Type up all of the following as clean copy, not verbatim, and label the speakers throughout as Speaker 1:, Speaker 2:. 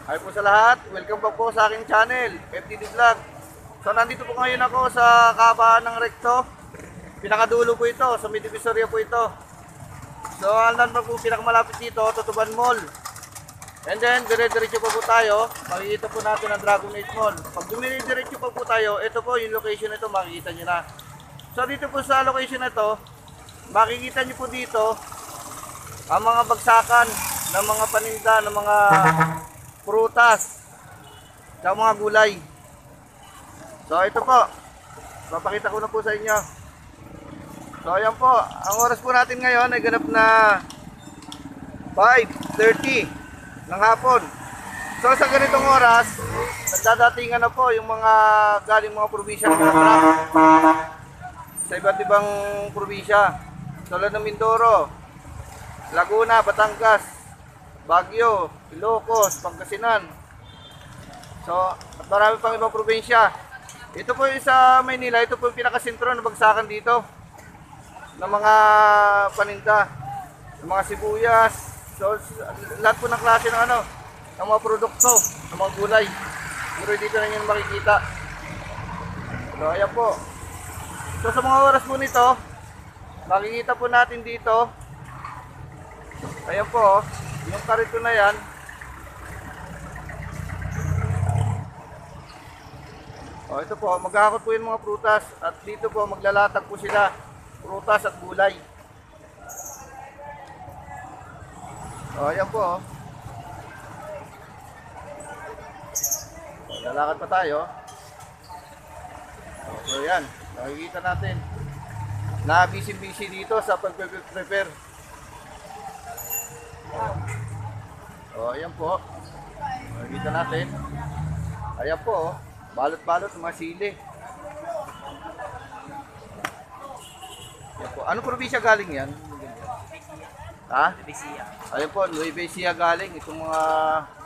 Speaker 1: Hi po sa lahat, welcome back po sa aking channel, FTD Vlog. So nandito po ngayon ako sa kahabaan ng Recto. Pinakadulo po ito, sa may Divisoria po ito. So andan pa po pinakamalapit dito, Tutuban Mall. And then dire-diretso pa po tayo, makikita po natin ang Dragon Gate Mall. Pag dumire-diretso pa po tayo, ito po yung location nito, makikita nyo na. So dito po sa location na ito, makikita nyo po dito ang mga bagsakan ng mga paninda, ng mga prutas, at mga gulay. So ito po, papakita ko na po sa inyo. So ayan po, ang oras po natin ngayon ay ganap na 5:30 ng hapon. So sa ganitong oras, nagdadatingan na po yung mga galing mga probinsya ng mga truck sa iba't ibang probinsya, tulad ng Mindoro, Laguna, Batangas, Baguio, Ilocos, Pangasinan. So, at marami pang ibang probinsya. Ito po yung sa Maynila, ito po yung pinakasentro na bagsakan dito ng mga paninda, ng mga sibuyas. So, lahat po ng klase ng ng mga produkto, ng mga gulay. Pero dito na yung makikita. So, ayan po. So, sa mga oras po nito, makikita po natin dito, ayan po, yung karito na yan. O ito po, maghahakot po yung mga prutas. At dito po, maglalatag po sila. Prutas at gulay. O ayan po. O, lalakad pa tayo. O, so yan, nakikita natin na busy-busy dito sa pag-prepare. O, ayan po. Makikita natin. Ayan po, balot-balot ng mga sili. Ayan po. Anong probinsya galing yan? Ha?
Speaker 2: Bisiya.
Speaker 1: Ayan po, Nueva Ecija galing. Itong mga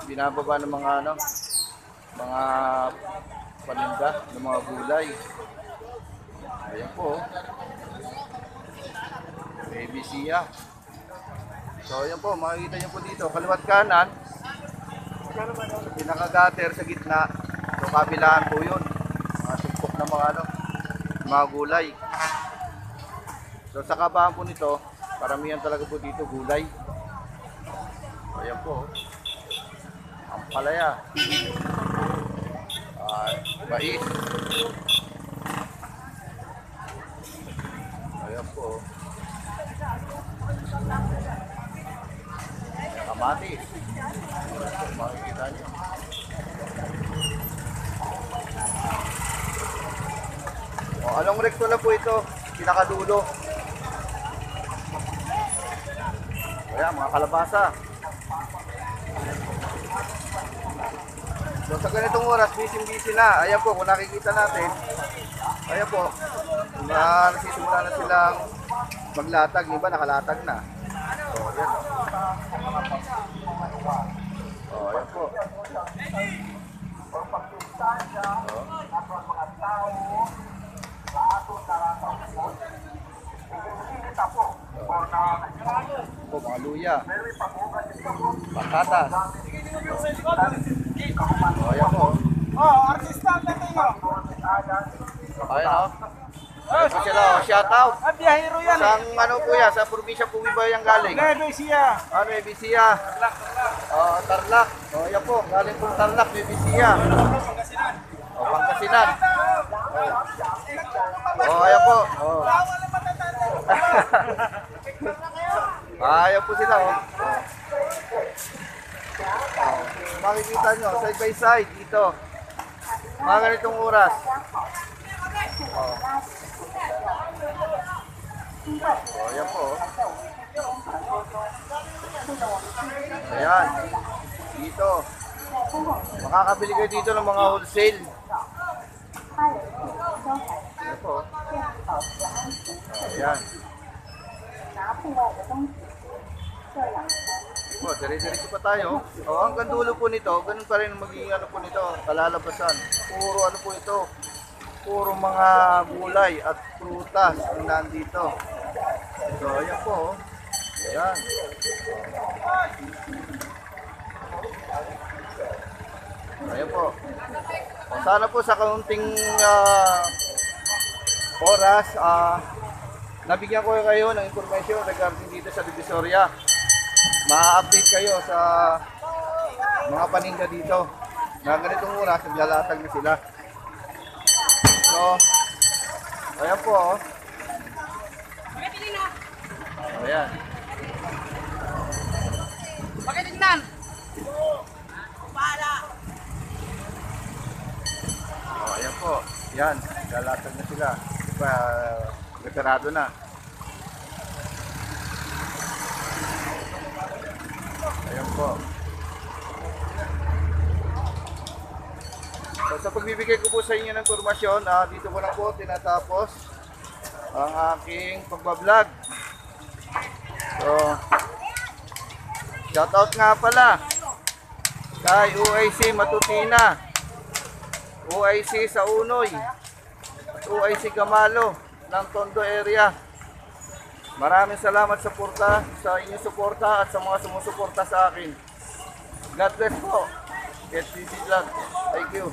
Speaker 1: binababa ng mga mga paninda, ng mga gulay. Ayan po. Nueva Ecija. So ayan po, makikita nyo po dito, kaliwat kanan, pinaka-gutter sa gitna, so kabilaan po yun, mga tugpok ng mga gulay. So sa kabahan po nito, paramihan talaga po dito gulay. So ayan po, ang palaya, mais, ayan po, kamatis. Makikita nyo. O, along Recto na po ito. Pinakadulo. Ayan, mga kalabasa. So, sa ganitong oras, busy na. Ayan po, kung nakikita natin. Ayan po. Nagsisimula na silang maglatag. Iba, nakalatag na. So, ayan. Oh, ayan po. Po, mga luya. Patatas. Oh, ayan po.
Speaker 2: Oh, artista natin mo.
Speaker 1: Ayan o. Ayan po sila. Shout out.
Speaker 2: Ah, biyahero yan
Speaker 1: Sa po yan? Sa probinsya po ba yung galing?
Speaker 2: Bisiya.
Speaker 1: Ano, Ebisia? Tarlac. O, ayan po. Galing po Tarlac, Ebisia. O, Pangasinan. O, ayan po. O. Ayan po sila, o. Makikita nyo, side by side, dito. Mga ganitong oras. O. O, ayan po. Ayan. Dito. Makakabili kayo dito ng mga wholesale. Ayan po. Ayan. O, dire-diretso pa tayo. O, hanggang dulo po nito, ganun pa rin magiging po nito, kalalabasan. Puro po ito. Puro mga gulay at prutas ang nandito. So, ayan po. Ayan. sana po sa kaunting oras, nabigyan ko kayo ng information regarding dito sa Divisoria. Ma-update kayo sa mga paninda dito. Na ganitong oras, naglalatag na sila. So, ayan po. Oh. Ayan.
Speaker 2: Pakitignan.
Speaker 1: Oh, ayan po. Yan, naglalatag na sila. Diba, veterado na. Ayan po. So, sa pagbibigay ko po sa inyo ng informasyon, dito ko na po tinatapos ang aking pagbablog. So, shoutout nga pala kay UIC Matutina, UIC sa Unoy, at UIC Gamalo ng Tondo area. Maraming salamat sa inyong suporta at sa mga sumusuporta sa akin. God bless po. Get busy vlog. Thank you.